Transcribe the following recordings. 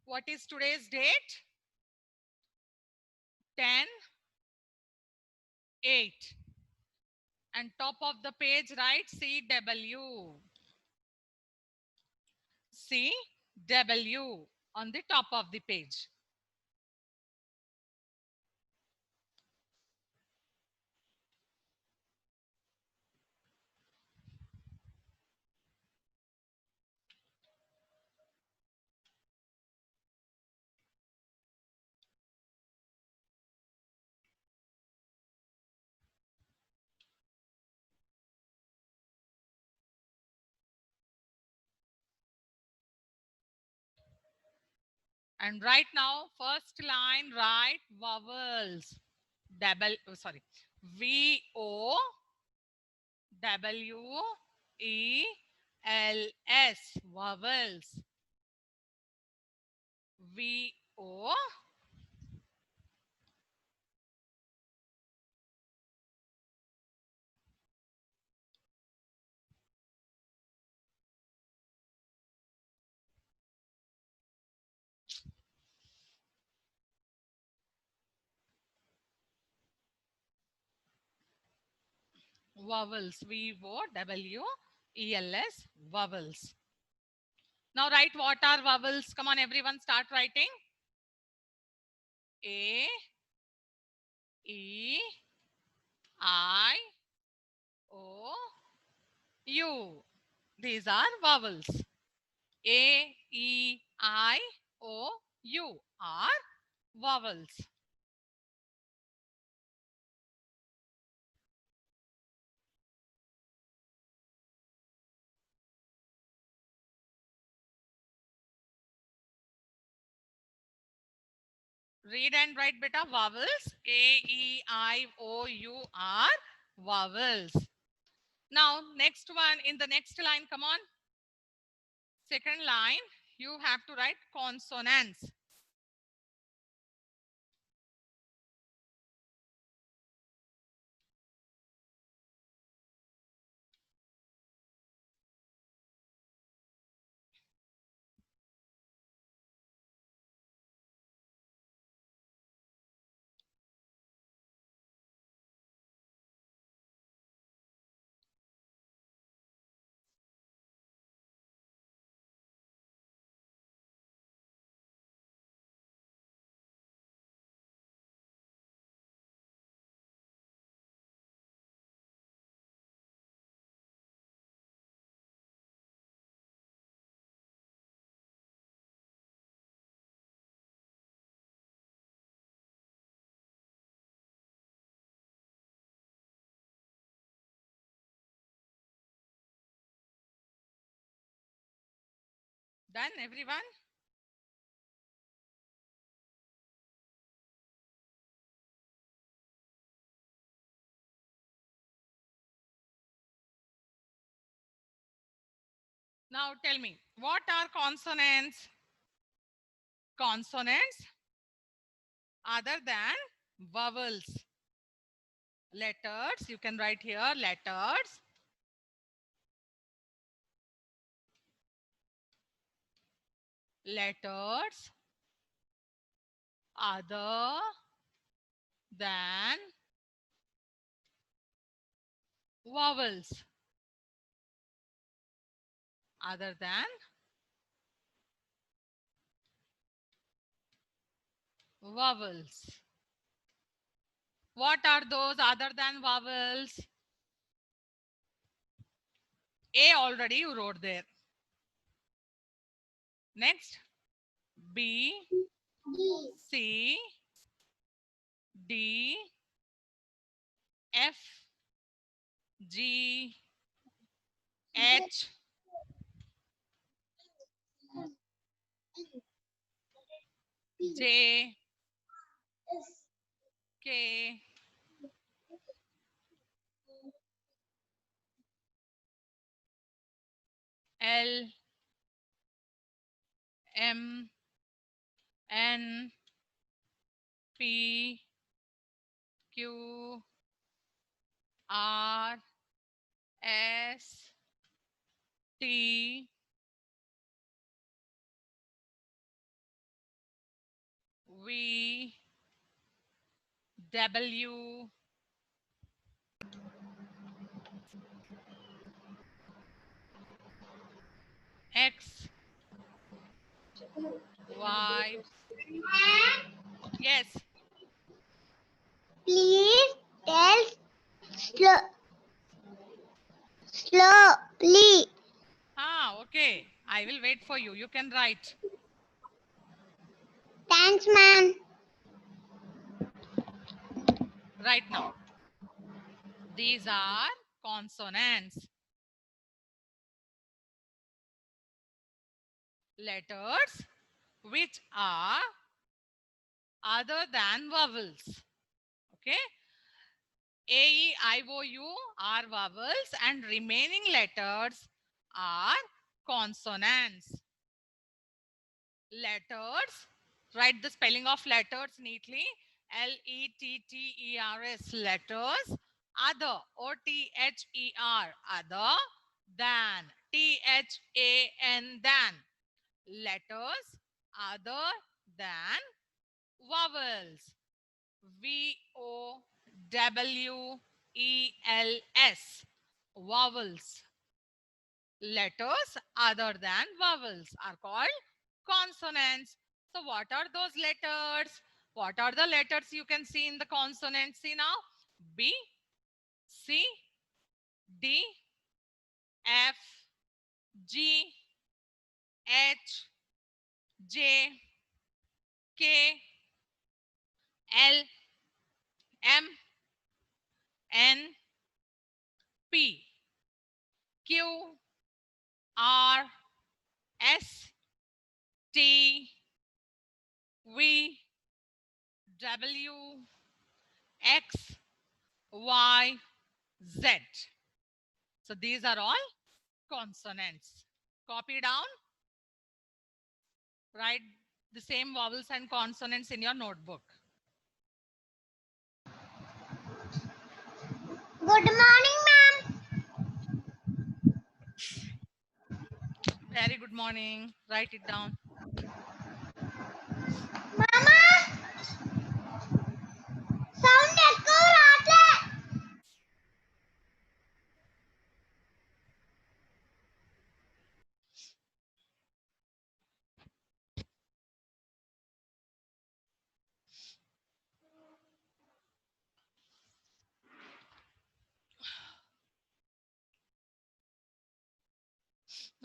What is today's date? 10/8. And top of the page write CW. CW on the top of the page. And right now, first line, write vowels. VOWELS. Vowels. VO. Vowels. VOWELS. Vowels. Now write what are vowels. Come on, everyone, start writing. A, E, I, O, U. These are vowels. A, E, I, O, U are vowels. Read and write beta. Vowels. A, E, I, O, U are vowels. Now next one, in the next line, come on. Second line, you have to write consonants. Done, everyone? Now tell me, what are consonants? Consonants other than vowels. Letters, you can write here letters. Letters other than vowels. Other than vowels. What are those other than vowels? A already you wrote there. Next, B, C, D, F, G, H, J, K, L, M, N, P, Q, R, S, T, V, W, X, Y. Yes. Please tell slowly. Okay. I will wait for you. You can write. Thanks, ma'am. Right now. These are consonants. Letters which are other than vowels. Okay. A, E, I, O, U are vowels and remaining letters are consonants. Letters, write the spelling of letters neatly. Letters, letters. Other, Other, other. Than, than. Letters other than vowels. Vowels. Vowels. Letters other than vowels are called consonants. So what are those letters? What are the letters you can see in the consonants? See now. B, C, D, F, G, H, J, K, L, M, N, P, Q, R, S, T, V, W, X, Y, Z. So these are all consonants. Copy down. Write the same vowels and consonants in your notebook. Good morning, ma'am. Very good morning. Write it down. Mama, sound echo రాట్లే.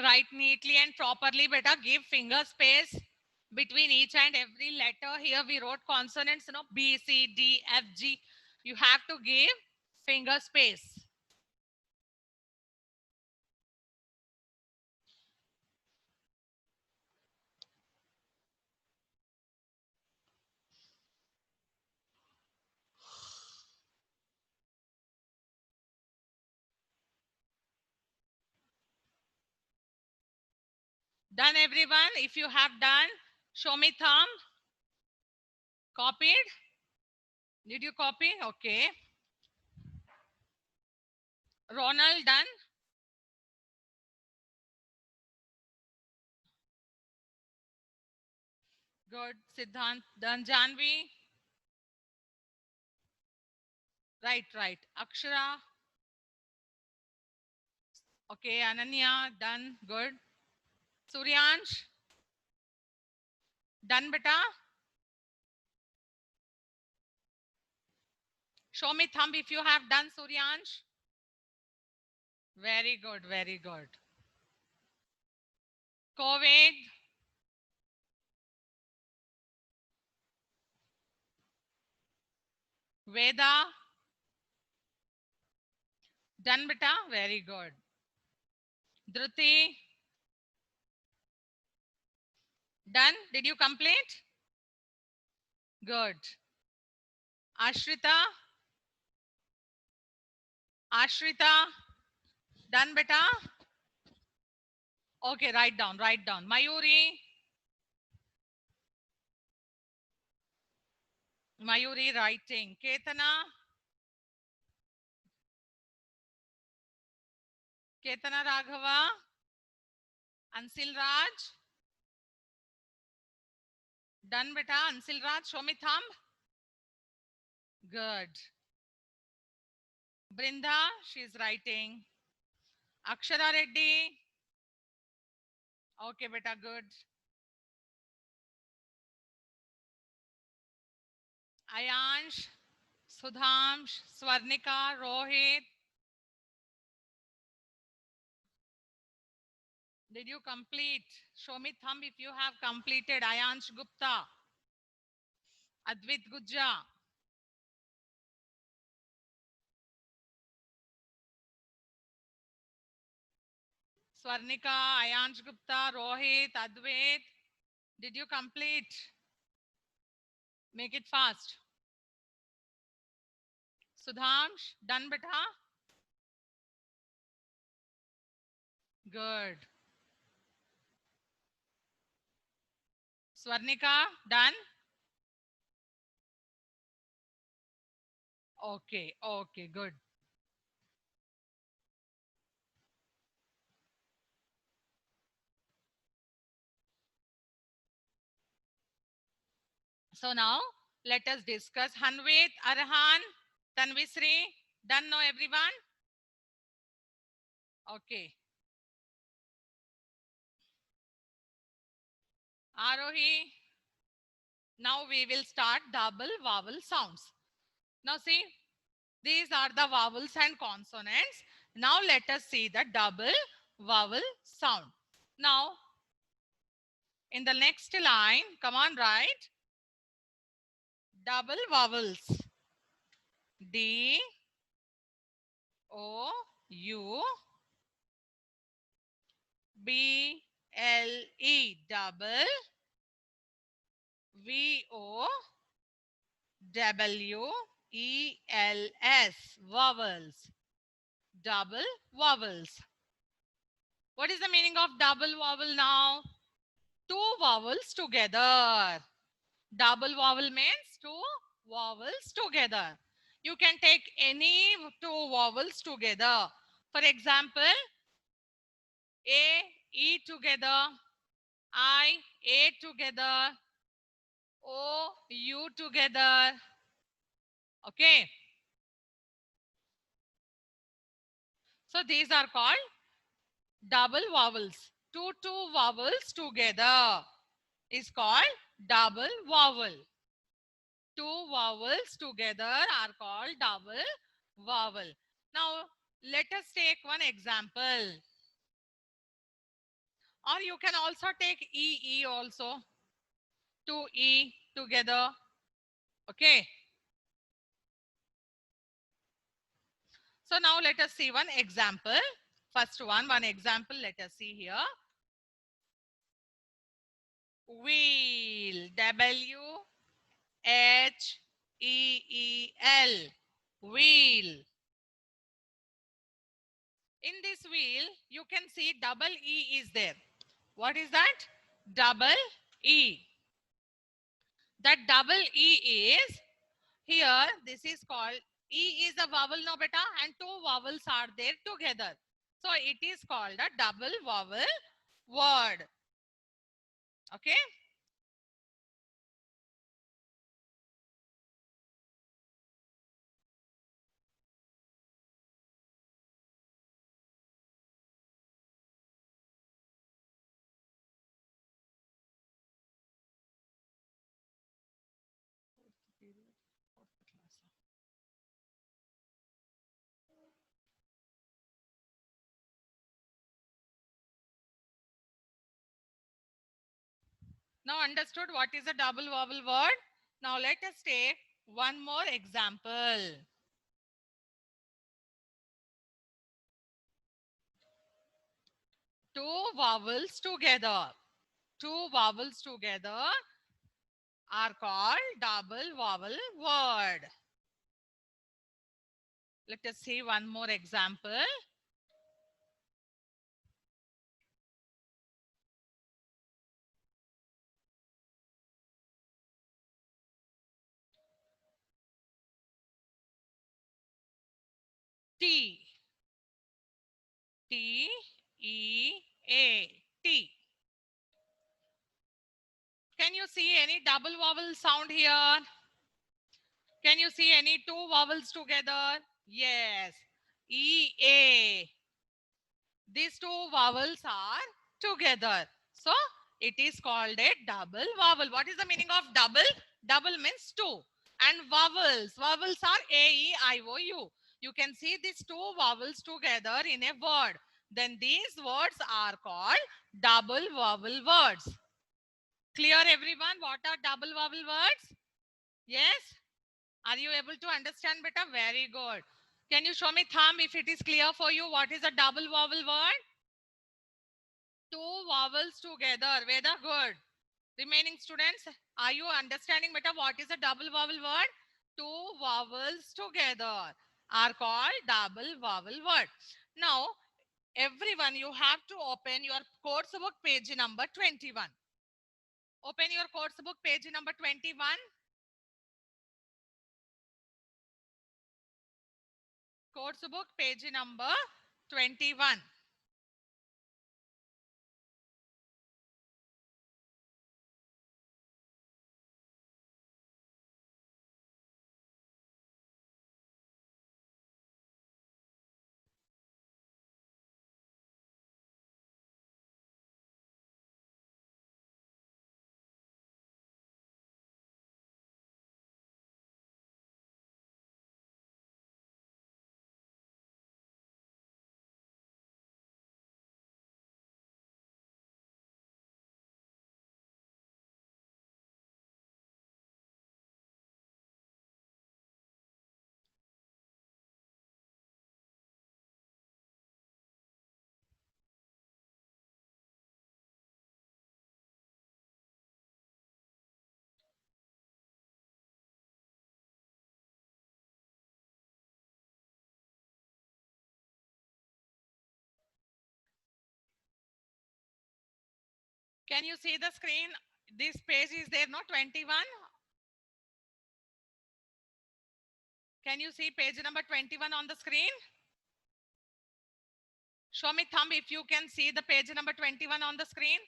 Write neatly and properly. Beta, give finger space between each and every letter. Here we wrote consonants, B, C, D, F, G. You have to give finger space. Done, everyone? If you have done, show me thumb. Copied? Did you copy? Okay. Ronald, done? Good. Siddhant, done. Janvi? Right. Akshara? Okay. Ananya, done. Good. Suryansh? Done, beta? Show me thumb if you have done, Suryansh. Very good. Covid? Veda? Done, beta? Very good. Dhruti? Done? Did you complete? Good. Ashrita? Done, beta? Okay, write down. Mayuri writing. Ketana Raghava, Ansil Raj, Done, beta. Ansil Raj, show me thumb. Good. Brinda, she's writing. Akshara Reddy. Okay, beta, good. Ayansh, Sudhamsh, Swarnika, Rohit. Did you complete? Show me thumb if you have completed. Ayansh Gupta, Advit Gujja. Swarnika, Ayansh Gupta, Rohit, Advait. Did you complete? Make it fast. Sudhamsh, done beta? Good. Swarnika, done? Okay, okay, good. So now let us discuss Hanvit, Arhan, Tanvisri. Done now everyone? Okay. Arohi. Now we will start double vowel sounds. Now see, these are the vowels and consonants. Now let us see the double vowel sound. Now, in the next line, come on, write double vowels. D, O, U, B, L, E, double, V, O, W, E, L, S, vowels. Double vowels. What is the meaning of double vowel now? Two vowels together. Double vowel means two vowels together. You can take any two vowels together. For example, A, E together, I, A together, O, U together. Okay. So these are called double vowels. Two vowels together is called double vowel. Two vowels together are called double vowel. Now, let us take one example. Or you can also take E also. Two E together. Okay. So now let us see one example. First one example. Let us see here. Wheel. W-H-E-E-L. Wheel. In this wheel, you can see double E is there. What is that? Double E. That double E is here. This is called E is a vowel, no beta, and two vowels are there together. So it is called a double vowel word. Okay. Now understood what is a double vowel word? Now let us take one more example. Two vowels together. Two vowels together are called double vowel word. Let us see one more example. T. T, E, A. T. Can you see any double vowel sound here? Can you see any two vowels together? Yes. E, A. These two vowels are together. So it is called a double vowel. What is the meaning of double? Double means two. And vowels. Vowels are A, E, I, O, U. You can see these two vowels together in a word. Then these words are called double vowel words. Clear everyone? What are double vowel words? Yes? Are you able to understand beta? Very good. Can you show me thumb if it is clear for you? What is a double vowel word? Two vowels together. Very good. Remaining students, are you understanding beta what is a double vowel word? Two vowels together are called double vowel word. Now, everyone, you have to open your course book page number 21. Open your course book page number 21. Course book page number 21. Can you see the screen? This page is there, no? 21. Can you see page number 21 on the screen? Show me thumb if you can see the page number 21 on the screen.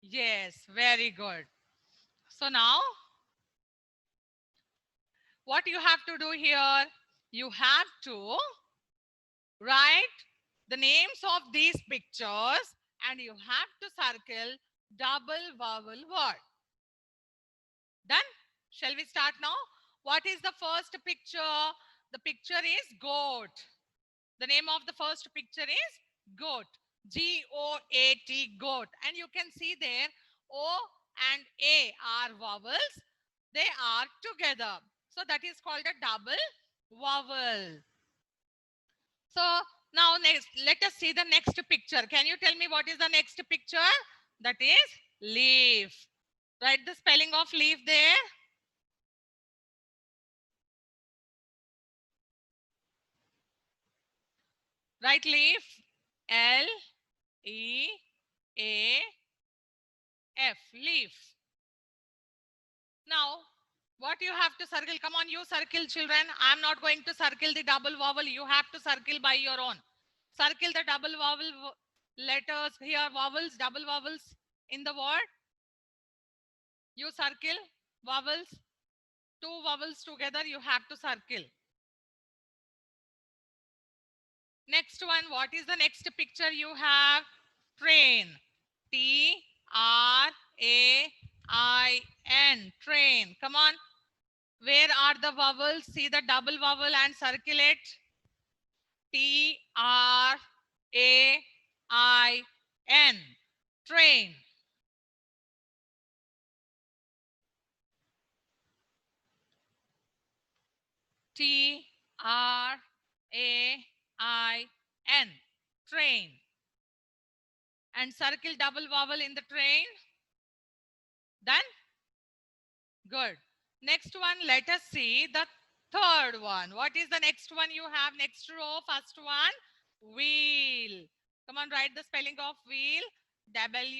Yes, very good. So now, what you have to do here? You have to write the names of these pictures and you have to circle double vowel word. Done? Shall we start now? What is the first picture? The picture is goat. The name of the first picture is goat. G-O-A-T, goat. And you can see there O and A are vowels. They are together. So that is called a double vowel. So now next, let us see the next picture. Can you tell me what is the next picture? That is leaf. Write the spelling of leaf there. Write leaf. L-E-A-F. Leaf. Now, what you have to circle? Come on, you circle, children. I'm not going to circle the double vowel. You have to circle by your own. Circle the double vowel letters here, vowels, double vowels in the word. You circle vowels. Two vowels together, you have to circle. Next one, what is the next picture you have? Train. T-R-A-I-N. Train. Come on. Where are the vowels? See the double vowel and circle it. T-R-A-I-N. Train. T-R-A-I-N. Train. And circle double vowel in the train. Done? Good. Next one, let us see the third one. What is the next one you have? Next row, first one, wheel. Come on, write the spelling of wheel. W-H-E-E-L.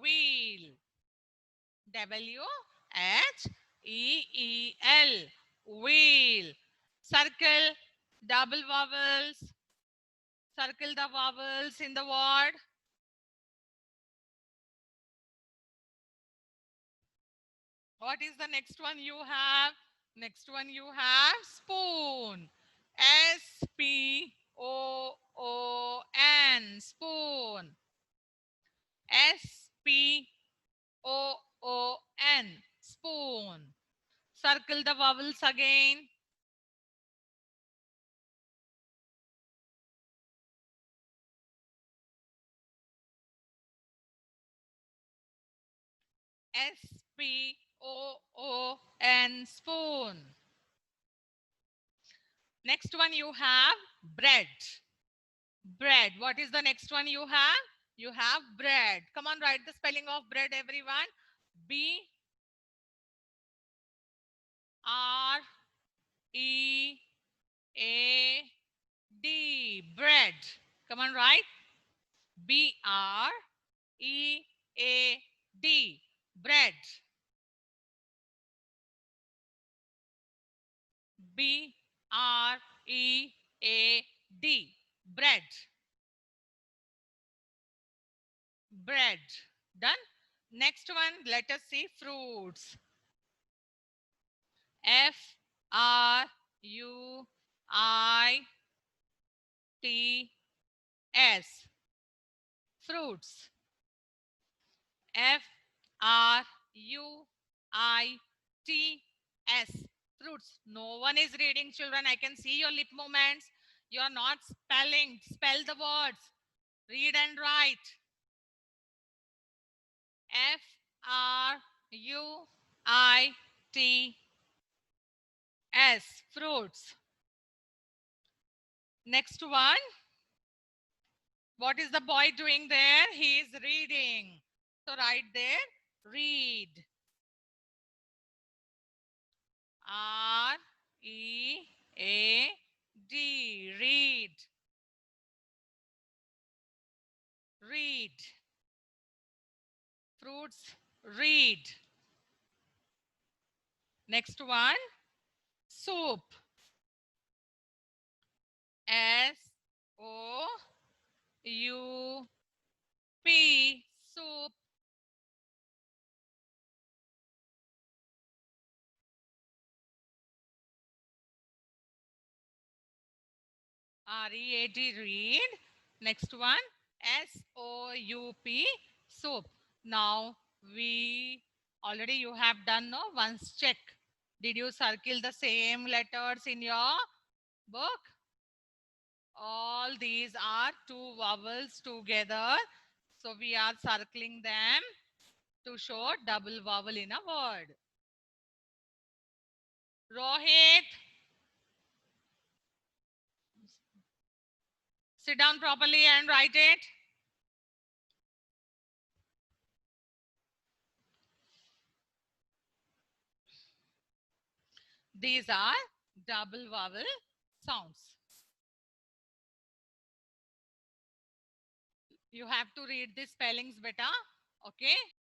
Wheel. W-H-E-E-L. Wheel. Circle double vowels. Circle the vowels in the word. What is the next one you have? Next one you have spoon. Spoon. Spoon. Spoon. Spoon. Circle the vowels again. Spoon. Spoon. Next one you have bread. Bread. What is the next one you have? You have bread. Come on, write the spelling of bread, everyone. B-R-E-A-D. Bread. Come on, write. B-R-E-A-D. Bread. B-R-E-A-D. Bread. Bread. Done. Next one, let us see fruits. Fruits. Fruits. Fruits. Fruits. No one is reading, children. I can see your lip movements. You are not spelling. Spell the words. Read and write. Fruits. Fruits. Next one. What is the boy doing there? He is reading. So right there, read. R-E-A-D. Read. Read. Fruits, read. Next one, soup. S-O-U-P. Soup. R-E-A-D. Read. Next one, S-O-U-P. Soup. Now we already you have done no once check. Did you circle the same letters in your book? All these are two vowels together. So we are circling them to show double vowel in a word. Rohit, sit down properly and write it. These are double vowel sounds. You have to read the spellings, beta. Okay.